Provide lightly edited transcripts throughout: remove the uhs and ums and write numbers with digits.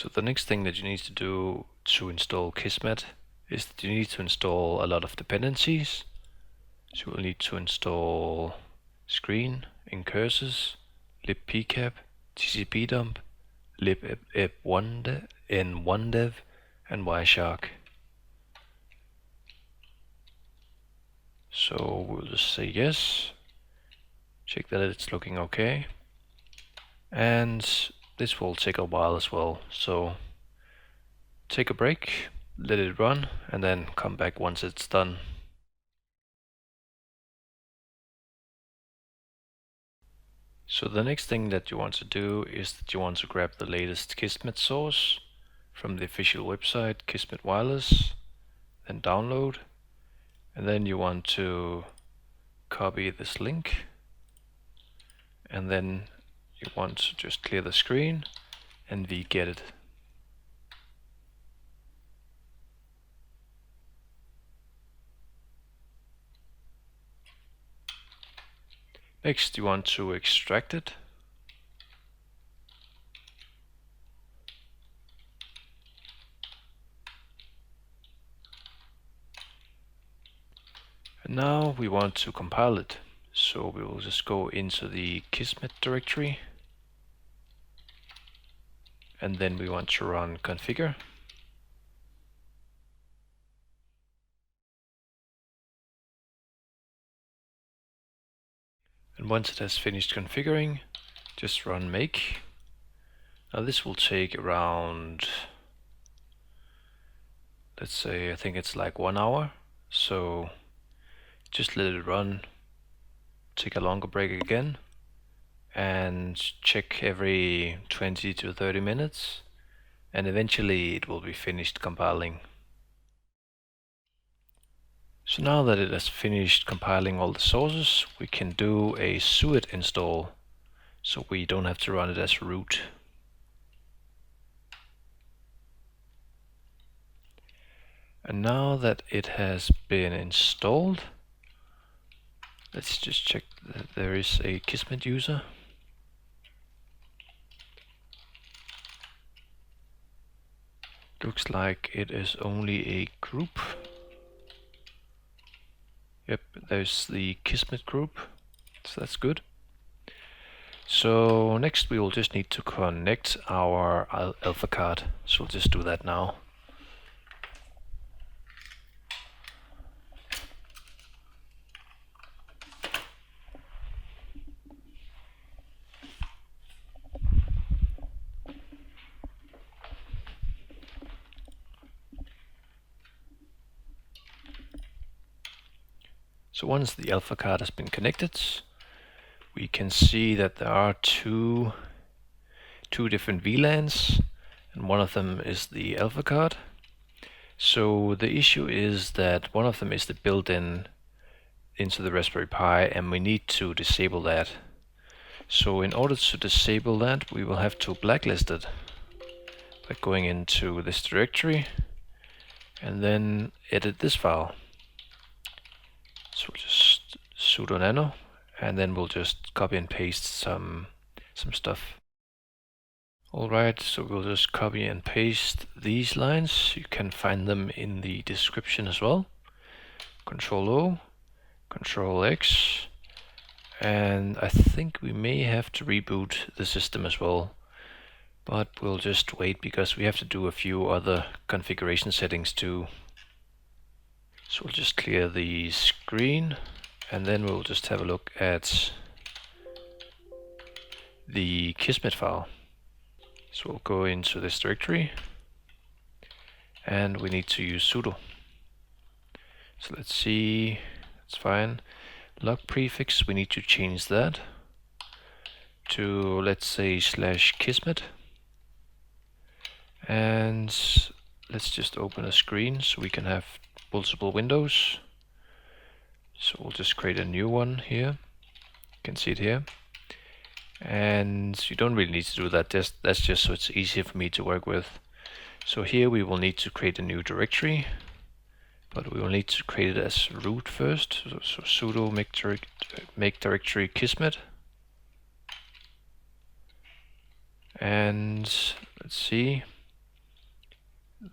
So the next thing that you need to do to install Kismet is that you need to install a lot of dependencies. So you'll need to install screen, ncurses, libpcap, tcpdump, libnl-dev, and wireshark. So we'll just say yes, check that it's looking okay, and this will take a while as well, so take a break, let it run, and then come back once it's done. So the next thing that you want to do is that you want to grab the latest Kismet source from the official website Kismet Wireless, then download, and then you want to copy this link, and then you want to just clear the screen and get it. Next you want to extract it. And now we want to compile it. So we will just go into the Kismet directory, and then we want to run configure. And once it has finished configuring, just run make. Now this will take around, let's say, I think it's like 1 hour. So just let it run, take a longer break again, and check every 20 to 30 minutes, and eventually it will be finished compiling. So now that it has finished compiling all the sources, we can do a sudo install, so we don't have to run it as root. And now that it has been installed, let's just check that there is a Kismet user. Looks like it is only a group. Yep, there's the Kismet group, so that's good. So next we will just need to connect our alpha card, so we'll just do that now. So once the alpha card has been connected, we can see that there are two different VLANs, and one of them is the alpha card. So the issue is that one of them is the built-in into the Raspberry Pi, and we need to disable that. So in order to disable that, we will have to blacklist it by going into this directory and then edit this file. So we'll just sudo nano, and then we'll just copy and paste some stuff. Alright, so we'll just copy and paste these lines. You can find them in the description as well. Control O, Control X, and I think we may have to reboot the system as well, but we'll just wait because we have to do a few other configuration settings too. So we'll just clear the screen, and then we'll just have a look at the Kismet file. So we'll go into this directory, and we need to use sudo. So let's see, it's fine. Log prefix, we need to change that to, let's say, /Kismet. And let's just open a screen so we can have multiple windows. So we'll just create a new one here. You can see it here. And you don't really need to do that. That's just so it's easier for me to work with. So here we will need to create a new directory, but we will need to create it as root first. So sudo make directory Kismet. And let's see,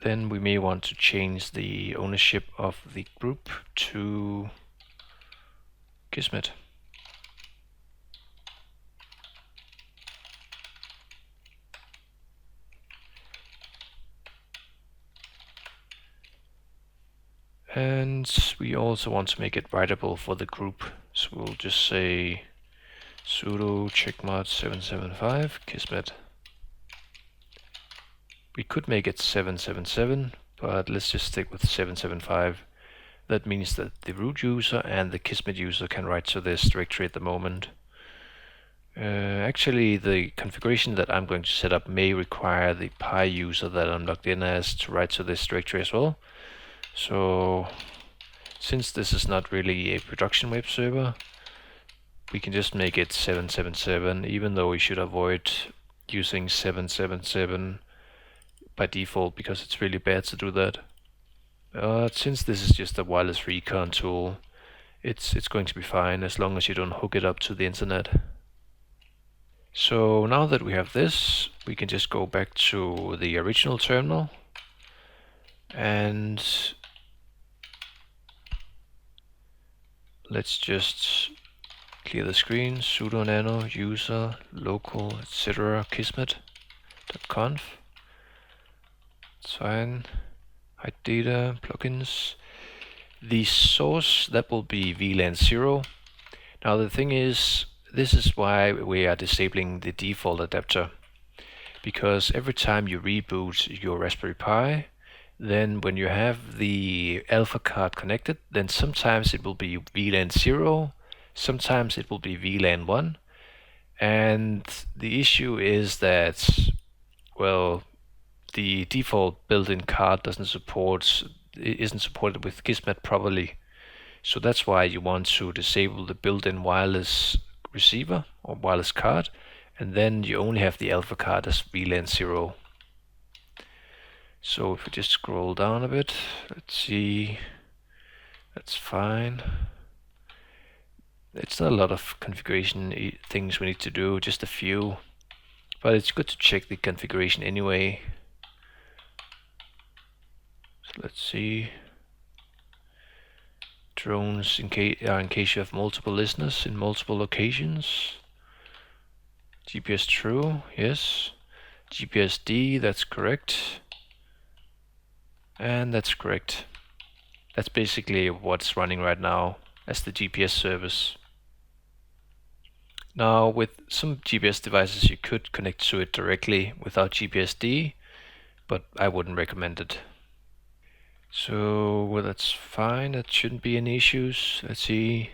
Then we may want to change the ownership of the group to Kismet. And we also want to make it writable for the group. So we'll just say sudo checkmod 775 Kismet. We could make it 777, but let's just stick with 775. That means that the root user and the Kismet user can write to this directory at the moment. Actually, the configuration that I'm going to set up may require the Pi user that I'm logged in as to write to this directory as well. So since this is not really a production web server, we can just make it 777, even though we should avoid using 777 by default because it's really bad to do that. Since this is just a wireless recon tool, it's going to be fine as long as you don't hook it up to the internet. So now that we have this, we can just go back to the original terminal and let's just clear the screen, sudo nano user local etc kismet.conf. It's fine. Hide data, plugins. The source, that will be VLAN 0. Now the thing is, this is why we are disabling the default adapter. Because every time you reboot your Raspberry Pi, then when you have the alpha card connected, then sometimes it will be VLAN 0, sometimes it will be VLAN 1. And the issue is that, well, the default built-in card isn't supported with Kismet properly. So that's why you want to disable the built-in wireless receiver or wireless card, and then you only have the alpha card as VLAN 0. So if we just scroll down a bit, let's see, that's fine. It's not a lot of configuration things we need to do, just a few, but it's good to check the configuration anyway. So let's see. Drones in case you have multiple listeners in multiple locations. GPS true, yes. GPS-D, that's correct. And that's correct. That's basically what's running right now as the GPS service. Now with some GPS devices you could connect to it directly without GPS-D, but I wouldn't recommend it. So well, that's fine, that shouldn't be any issues. Let's see.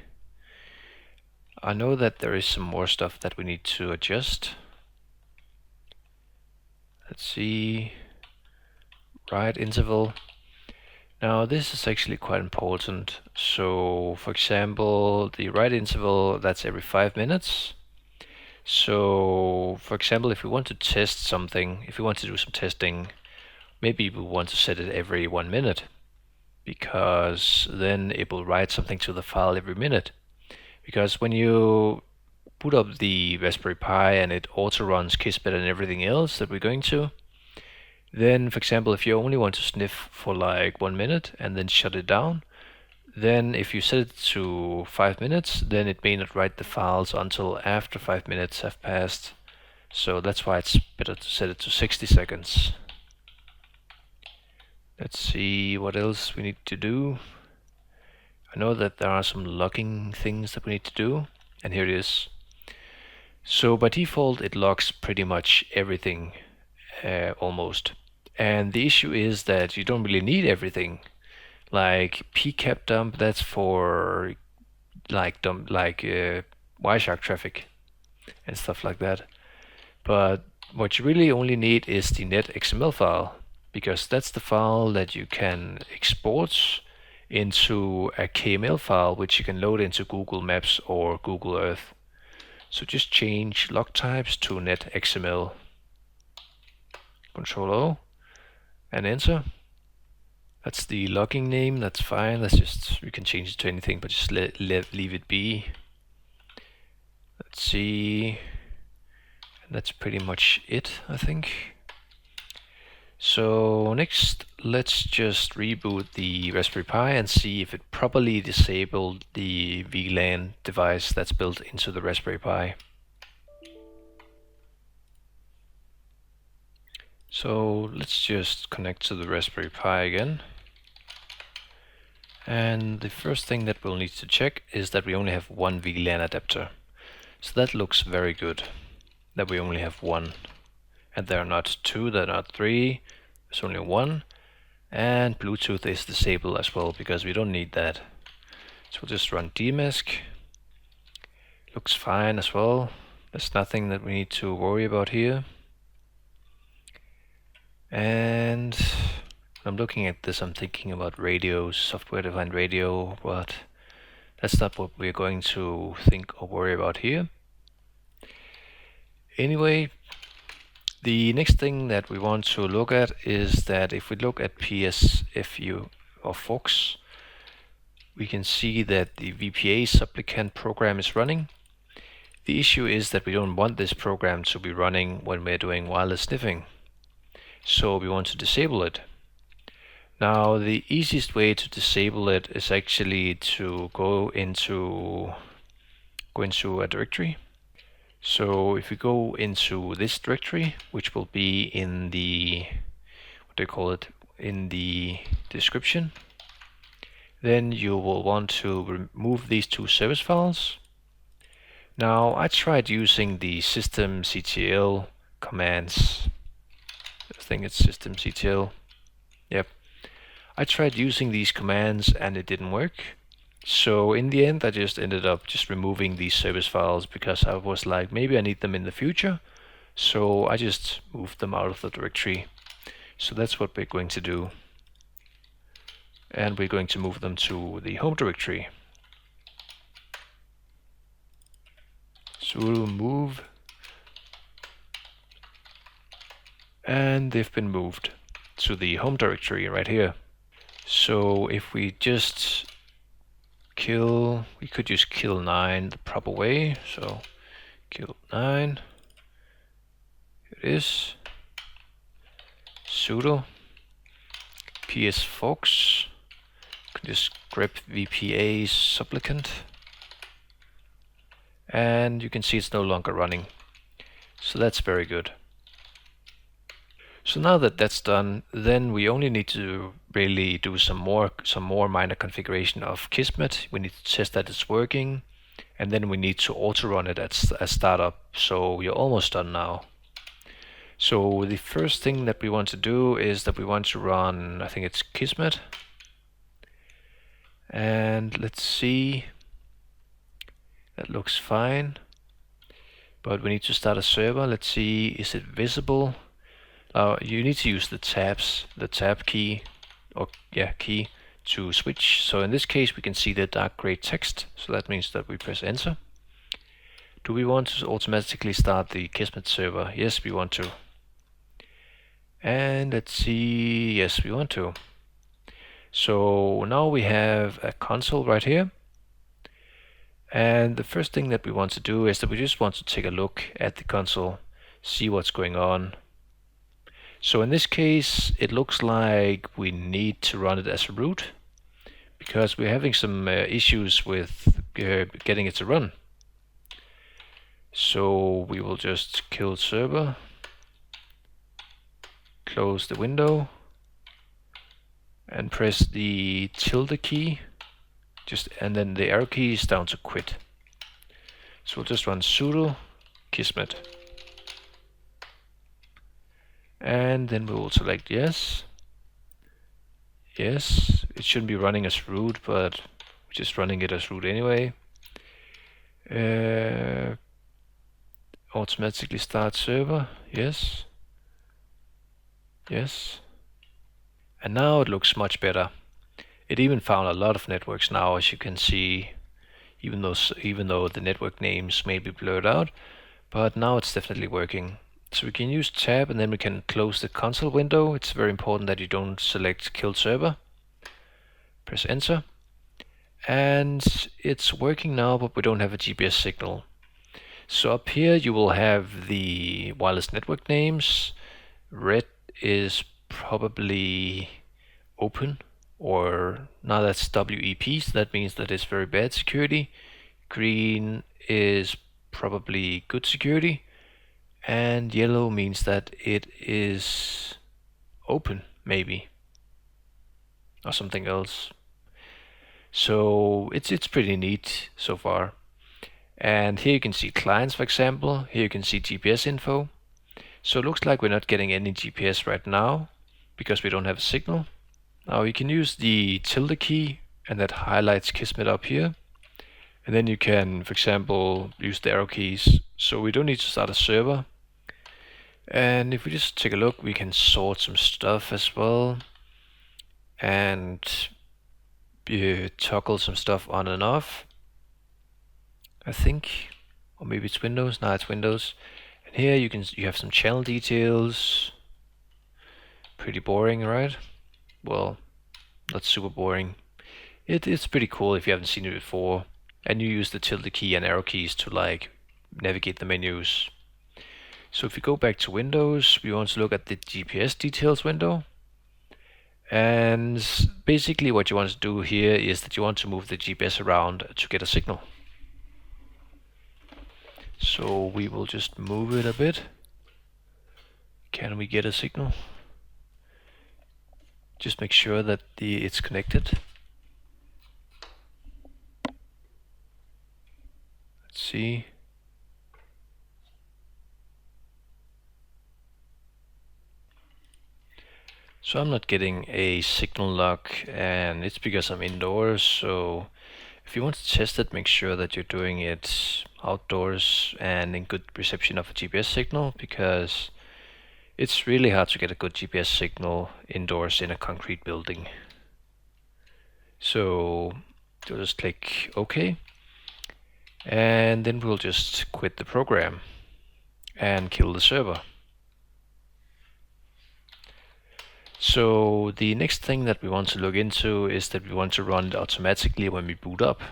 I know that there is some more stuff that we need to adjust. Let's see. Write interval. Now this is actually quite important. So for example, the write interval, that's every 5 minutes. So for example, if we want to test something, if we want to do some testing, maybe we want to set it every 1 minute, because then it will write something to the file every minute. Because when you boot up the Raspberry Pi and it auto-runs Kismet and everything else that we're going to, then for example, if you only want to sniff for like 1 minute and then shut it down, then if you set it to 5 minutes, then it may not write the files until after 5 minutes have passed. So that's why it's better to set it to 60 seconds. Let's see what else we need to do. I know that there are some logging things that we need to do, and here it is. So by default it logs pretty much everything, almost. And the issue is that you don't really need everything. Like pcap-dump, that's for like wireshark traffic and stuff like that. But what you really only need is the netxml file, because that's the file that you can export into a KML file which you can load into Google Maps or Google Earth. So just change log types to netxml. Control O and enter. That's the logging name, that's fine. That's just, you can change it to anything, but just leave it be. Let's see. And that's pretty much it, I think. So next, let's just reboot the Raspberry Pi and see if it properly disabled the VLAN device that's built into the Raspberry Pi. So let's just connect to the Raspberry Pi again. And the first thing that we'll need to check is that we only have one VLAN adapter. So that looks very good, that we only have one. And there are not two, there are not three, there's only one. And Bluetooth is disabled as well, because we don't need that. So we'll just run dmask. Looks fine as well. There's nothing that we need to worry about here. And when I'm looking at this, I'm thinking about radios, software-defined radio, but that's not what we're going to think or worry about here. Anyway, the next thing that we want to look at is that if we look at PSFU or Fox, we can see that the VPA supplicant program is running. The issue is that we don't want this program to be running when we're doing wireless sniffing, so we want to disable it. Now, the easiest way to disable it is actually to go into a directory. So if we go into this directory, which will be in the, in the description, then you will want to remove these two service files. Now, I tried using the systemctl commands. I think it's systemctl. Yep. I tried using these commands and it didn't work. So in the end, I just ended up just removing these service files because I was like, maybe I need them in the future. So I just moved them out of the directory. So that's what we're going to do. And we're going to move them to the home directory. Sudo move. And they've been moved to the home directory right here. So if we just we could just kill 9 the proper way. So kill 9. Here it is. Sudo ps-fox. Just grep VPA supplicant. And you can see it's no longer running. So that's very good. So now that that's done, then we only need to really do some more minor configuration of Kismet. We need to test that it's working, and then we need to auto-run it as startup. So we're almost done now. So the first thing that we want to do is that we want to run, I think it's Kismet. And let's see. That looks fine. But we need to start a server. Let's see, is it visible? You need to use the tab key, key to switch. So in this case, we can see the dark gray text. So that means that we press enter. Do we want to automatically start the Kismet server? Yes, we want to. And let's see, yes, we want to. So now we have a console right here. And the first thing that we want to do is that we just want to take a look at the console, see what's going on. So in this case, it looks like we need to run it as a root because we're having some issues with getting it to run. So we will just kill server, close the window, and press the tilde key, and then the arrow key is down to quit. So we'll just run sudo Kismet. And then we will select yes. Yes, it shouldn't be running as root, but we're just running it as root anyway. Automatically start server, yes. Yes. And now it looks much better. It even found a lot of networks now, as you can see, even though the network names may be blurred out, but now it's definitely working. So we can use tab and then we can close the console window. It's very important that you don't select kill server. Press enter. And it's working now, but we don't have a GPS signal. So up here you will have the wireless network names. Red is probably open, or now that's WEP, so that means that it's very bad security. Green is probably good security, and yellow means that it is open, maybe, or something else. So it's pretty neat so far. And here you can see clients, for example. Here you can see GPS info. So it looks like we're not getting any GPS right now because we don't have a signal. Now you can use the tilde key, and that highlights Kismet up here. And then you can, for example, use the arrow keys. So we don't need to start a server. And if we just take a look, we can sort some stuff as well, and toggle some stuff on and off, I think. Or maybe it's Windows. No, it's Windows. And here you have some channel details. Pretty boring, right? Well, not super boring. It's pretty cool if you haven't seen it before. And you use the tilde key and arrow keys to like navigate the menus. So if we go back to Windows, we want to look at the GPS details window. And basically what you want to do here is that you want to move the GPS around to get a signal. So we will just move it a bit. Can we get a signal? Just make sure that it's connected. Let's see. So I'm not getting a signal log, and it's because I'm indoors. So if you want to test it, make sure that you're doing it outdoors and in good reception of a GPS signal, because it's really hard to get a good GPS signal indoors in a concrete building. So you'll just click OK, and then we'll just quit the program and kill the server. So the next thing that we want to look into is that we want to run it automatically when we boot up.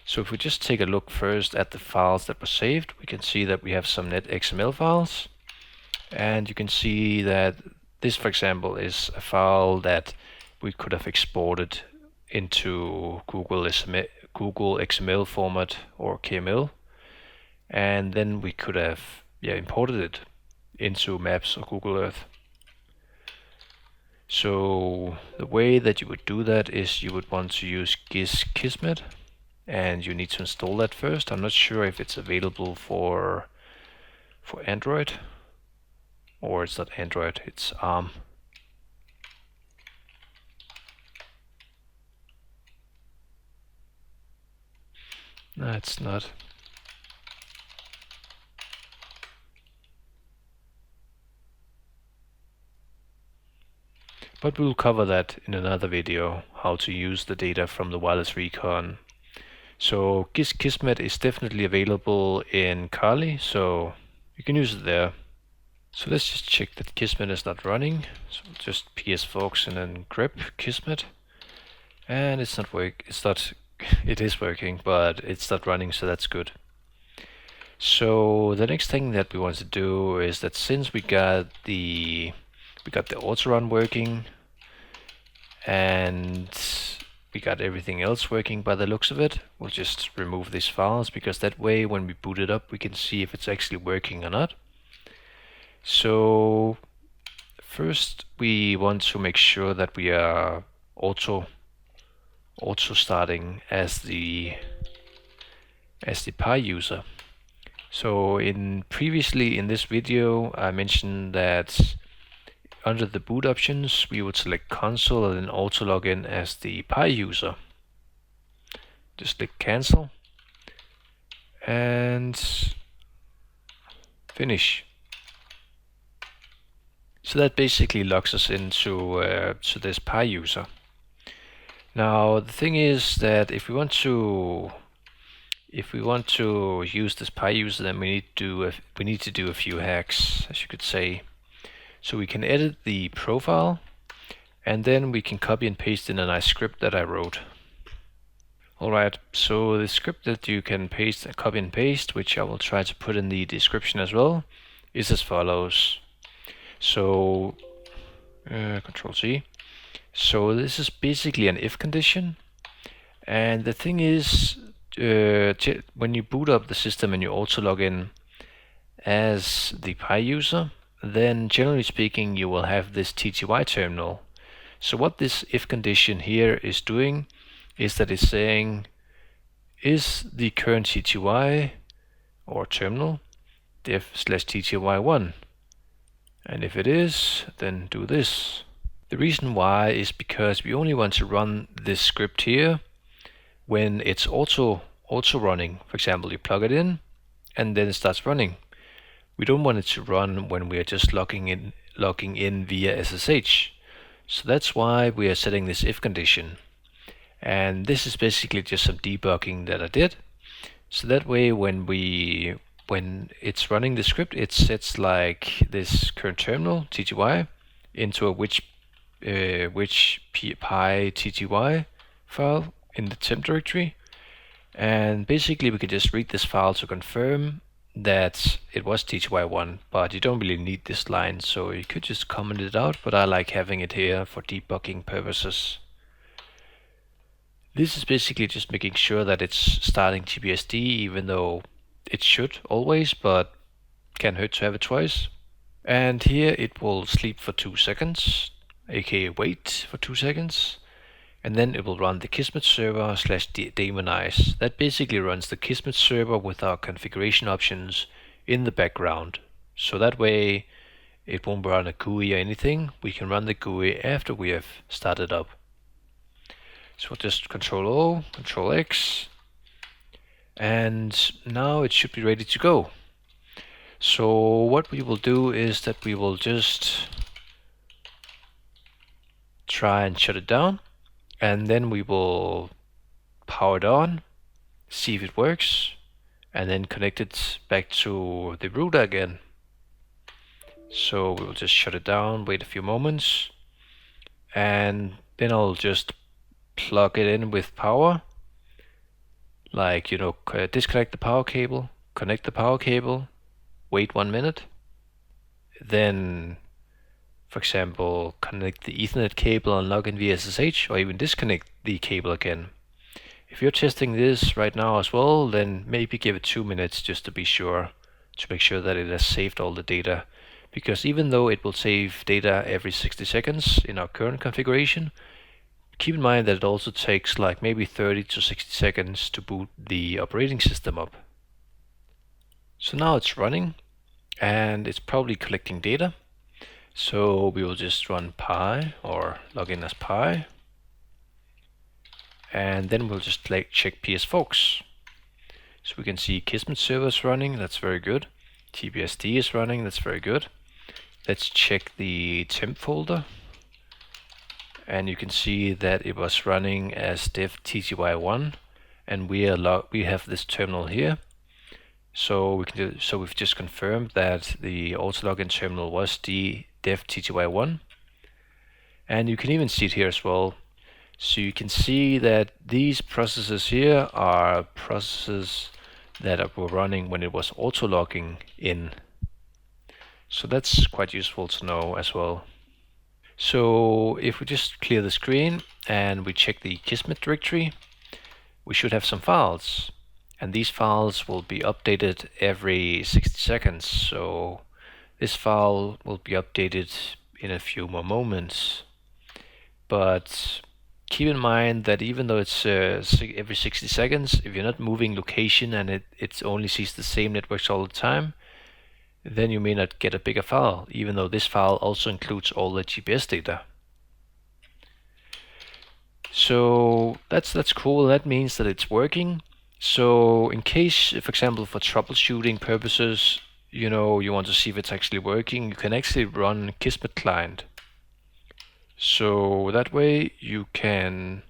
So if we just take a look first at the files that were saved, we can see that we have some netxml files. And you can see that this, for example, is a file that we could have exported into Google XML format or KML. And then we could have imported it into Maps or Google Earth. So the way that you would do that is you would want to use Kismet, and you need to install that first. I'm not sure if it's available for Android, or it's not Android, it's ARM. No, it's not. But we'll cover that in another video, how to use the data from the wireless Recon. So Kismet is definitely available in Kali, so you can use it there. So let's just check that Kismet is not running. So just ps-fox and then grep Kismet, and it's not it is working, but it's not running, so that's good. So the next thing that we want to do is that since we got the Autorun working, and we got everything else working by the looks of it, we'll just remove these files, because that way when we boot it up we can see if it's actually working or not. So first we want to make sure that we are auto starting as the Pi user. So previously in this video I mentioned that under the boot options we would select console and then auto login as the Pi user. Just click cancel and finish. So that basically logs us into this Pi user. Now the thing is that if we want to use this Pi user, then we need to do a few hacks, as you could say. So we can edit the profile, and then we can copy and paste in a nice script that I wrote. Alright, so the script that you can copy and paste, which I will try to put in the description as well, is as follows. So Control C. So this is basically an if condition, and the thing is, when you boot up the system and you also log in as the Pi user, then generally speaking you will have this TTY terminal. So what this if condition here is doing is that it's saying, is the current TTY or terminal dev/tty1, and if it is, then do this. The reason why is because we only want to run this script here when it's auto running. For example, you plug it in and then it starts running. We don't want it to run when we are just logging in via SSH. So that's why we are setting this if condition. And this is basically just some debugging that I did. So that way when it's running the script, it sets like this current terminal TTY into a which pi TTY file in the temp directory, and basically we can just read this file to confirm that it was TTY1, but you don't really need this line, so you could just comment it out, but I like having it here for debugging purposes. This is basically just making sure that it's starting GBSD, even though it should always, but can hurt to have it twice. And here it will sleep for 2 seconds, aka wait for 2 seconds, and then it will run the Kismet server /daemonize. That basically runs the Kismet server with our configuration options in the background. So that way it won't run a GUI or anything. We can run the GUI after we have started up. So we'll just Control O, Control X, and now it should be ready to go. So what we will do is that we will just try and shut it down, and then we will power it on, see if it works, and then connect it back to the router again. So we will just shut it down, wait a few moments, and then I'll just plug it in with power, like, you know, disconnect the power cable, connect the power cable, wait 1 minute, then for example connect the Ethernet cable and log in via SSH, or even disconnect the cable again. If you're testing this right now as well, then maybe give it 2 minutes just to be sure, to make sure that it has saved all the data, because even though it will save data every 60 seconds in our current configuration, keep in mind that it also takes like maybe 30 to 60 seconds to boot the operating system up. So now it's running and it's probably collecting data. So we will just run pi or log in as pi, and then we'll just check ps-folks. So we can see Kismet server is running, that's very good. TBSD is running, that's very good. Let's check the temp folder, and you can see that it was running as dev tty1, and we have this terminal here. So we've just confirmed that the auto login terminal was the dev tty1, and you can even see it here as well. So you can see that these processes here are processes that were running when it was auto logging in. So that's quite useful to know as well. So if we just clear the screen and we check the Kismet directory, we should have some files, and these files will be updated every 60 seconds. So this file will be updated in a few more moments, but keep in mind that even though it's every 60 seconds, if you're not moving location and it only sees the same networks all the time, then you may not get a bigger file, even though this file also includes all the GPS data. So that's cool. That means that it's working. So in case, for example, for troubleshooting purposes, you know, you want to see if it's actually working, you can actually run Kispa Client. So that way you can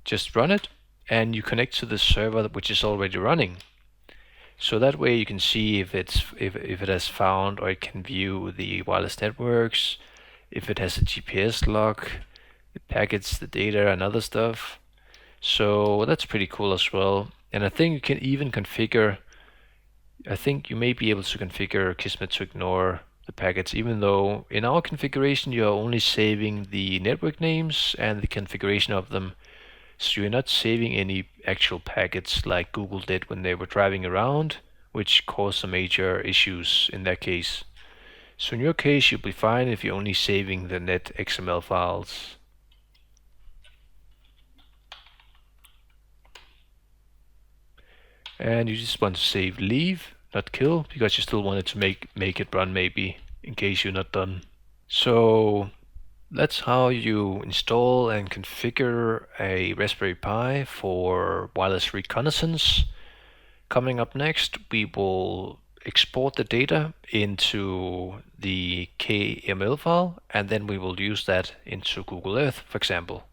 just run it and you connect to the server which is already running. So that way you can see if it has found, or it can view the wireless networks, if it has a GPS log, the packets, the data, and other stuff. So that's pretty cool as well. And I think you can even configure, I think you may be able to configure Kismet to ignore the packets, even though in our configuration you're only saving the network names and the configuration of them. So you're not saving any actual packets like Google did when they were driving around, which caused some major issues in that case. So in your case, you'll be fine if you're only saving the netxml files. And you just want to save leave, not kill, because you still wanted to make it run maybe, in case you're not done. So that's how you install and configure a Raspberry Pi for wireless reconnaissance. Coming up next, we will export the data into the KML file, and then we will use that into Google Earth, for example.